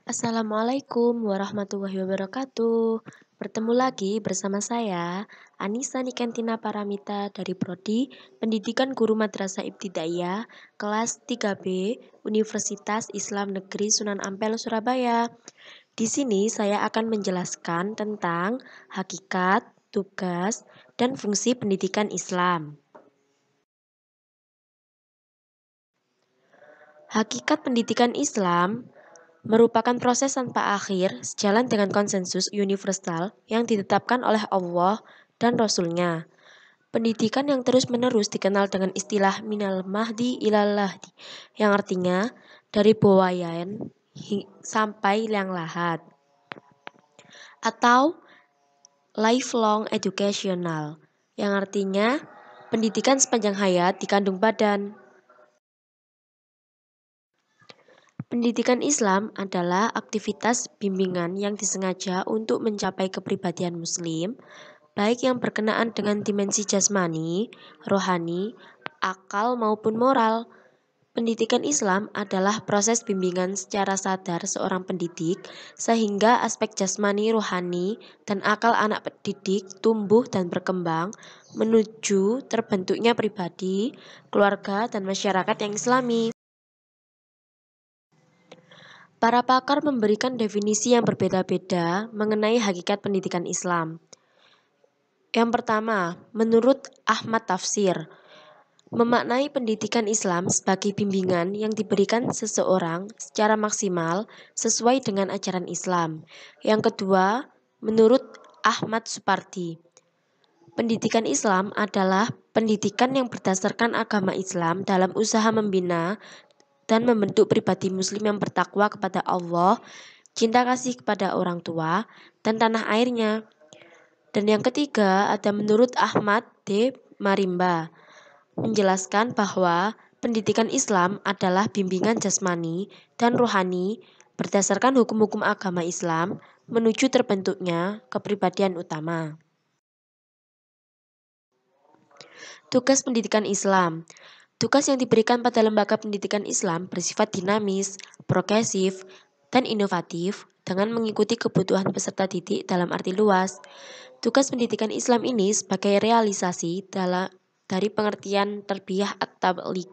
Assalamualaikum warahmatullahi wabarakatuh. Bertemu lagi bersama saya, Anissa Nikentina Paramita dari Prodi Pendidikan Guru Madrasah Ibtidaiyah, kelas 3B, Universitas Islam Negeri Sunan Ampel, Surabaya. Di sini saya akan menjelaskan tentang hakikat, tugas, dan fungsi pendidikan Islam. Hakikat pendidikan Islam merupakan proses tanpa akhir sejalan dengan konsensus universal yang ditetapkan oleh Allah dan Rasul-Nya. Pendidikan yang terus-menerus dikenal dengan istilah minal mahdi ilal lahdi, yang artinya dari buayan sampai liang lahat, atau lifelong educational, yang artinya pendidikan sepanjang hayat dikandung badan. Pendidikan Islam adalah aktivitas bimbingan yang disengaja untuk mencapai kepribadian Muslim, baik yang berkenaan dengan dimensi jasmani, rohani, akal maupun moral. Pendidikan Islam adalah proses bimbingan secara sadar seorang pendidik, sehingga aspek jasmani, rohani, dan akal anak pendidik tumbuh dan berkembang menuju terbentuknya pribadi, keluarga, dan masyarakat yang Islami. Para pakar memberikan definisi yang berbeda-beda mengenai hakikat pendidikan Islam. Yang pertama, menurut Ahmad Tafsir, memaknai pendidikan Islam sebagai bimbingan yang diberikan seseorang secara maksimal sesuai dengan ajaran Islam. Yang kedua, menurut Ahmad Supardi, pendidikan Islam adalah pendidikan yang berdasarkan agama Islam dalam usaha membina dan membentuk pribadi Muslim yang bertakwa kepada Allah, cinta kasih kepada orang tua, dan tanah airnya. Dan yang ketiga ada menurut Ahmad D. Marimba, menjelaskan bahwa pendidikan Islam adalah bimbingan jasmani dan rohani berdasarkan hukum-hukum agama Islam menuju terbentuknya kepribadian utama. Tugas pendidikan Islam. Tugas yang diberikan pada lembaga pendidikan Islam bersifat dinamis, progresif, dan inovatif dengan mengikuti kebutuhan peserta didik dalam arti luas. Tugas pendidikan Islam ini sebagai realisasi dari pengertian tarbiyah at-tabligh,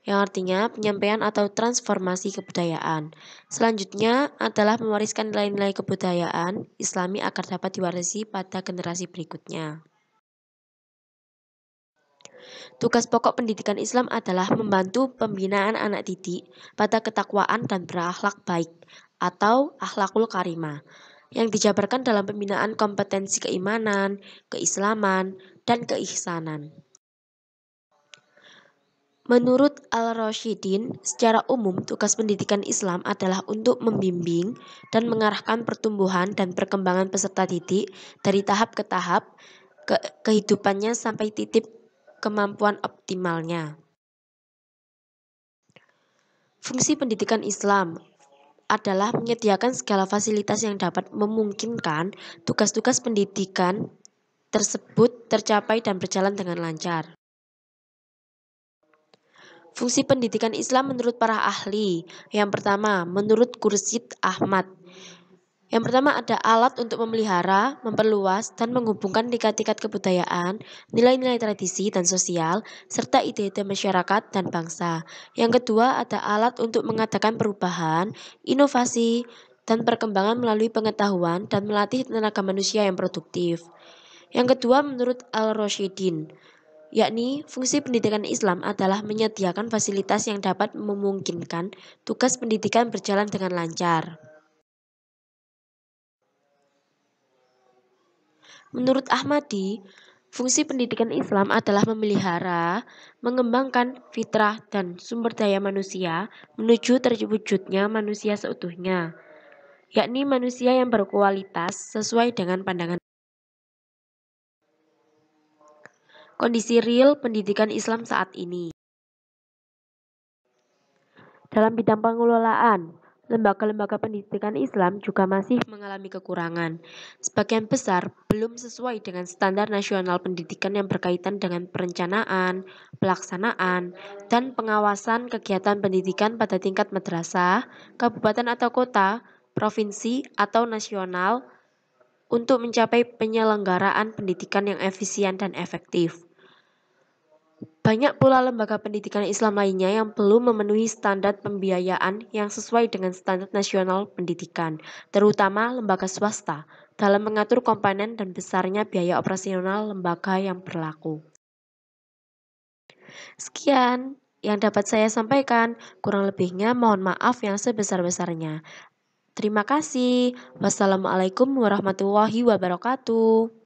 yang artinya penyampaian atau transformasi kebudayaan. Selanjutnya adalah mewariskan nilai-nilai kebudayaan Islami agar dapat diwarisi pada generasi berikutnya. Tugas pokok pendidikan Islam adalah membantu pembinaan anak didik pada ketakwaan dan berakhlak baik atau akhlakul karimah yang dijabarkan dalam pembinaan kompetensi keimanan, keislaman, dan keihsanan. Menurut Al-Rasyidin, secara umum tugas pendidikan Islam adalah untuk membimbing dan mengarahkan pertumbuhan dan perkembangan peserta didik dari tahap ke tahap kehidupannya sampai titik kemampuan optimalnya. Fungsi pendidikan Islam adalah menyediakan segala fasilitas yang dapat memungkinkan tugas-tugas pendidikan tersebut tercapai dan berjalan dengan lancar. Fungsi pendidikan Islam menurut para ahli. Yang pertama, menurut Khursyid Ahmad. Yang pertama ada alat untuk memelihara, memperluas, dan menghubungkan tingkat-tingkat kebudayaan, nilai-nilai tradisi dan sosial, serta ide-ide masyarakat dan bangsa. Yang kedua ada alat untuk mengadakan perubahan, inovasi, dan perkembangan melalui pengetahuan dan melatih tenaga manusia yang produktif. Yang kedua menurut Al-Rasyidin, yakni fungsi pendidikan Islam adalah menyediakan fasilitas yang dapat memungkinkan tugas pendidikan berjalan dengan lancar. Menurut Ahmadi, fungsi pendidikan Islam adalah memelihara, mengembangkan fitrah dan sumber daya manusia menuju terwujudnya manusia seutuhnya, yakni manusia yang berkualitas sesuai dengan pandangan. Kondisi real pendidikan Islam saat ini. Dalam bidang pengelolaan, lembaga-lembaga pendidikan Islam juga masih mengalami kekurangan. Sebagian besar belum sesuai dengan standar nasional pendidikan yang berkaitan dengan perencanaan, pelaksanaan, dan pengawasan kegiatan pendidikan pada tingkat madrasah, kabupaten atau kota, provinsi, atau nasional untuk mencapai penyelenggaraan pendidikan yang efisien dan efektif. Banyak pula lembaga pendidikan Islam lainnya yang belum memenuhi standar pembiayaan yang sesuai dengan standar nasional pendidikan, terutama lembaga swasta, dalam mengatur komponen dan besarnya biaya operasional lembaga yang berlaku. Sekian yang dapat saya sampaikan, kurang lebihnya mohon maaf yang sebesar-besarnya. Terima kasih. Wassalamualaikum warahmatullahi wabarakatuh.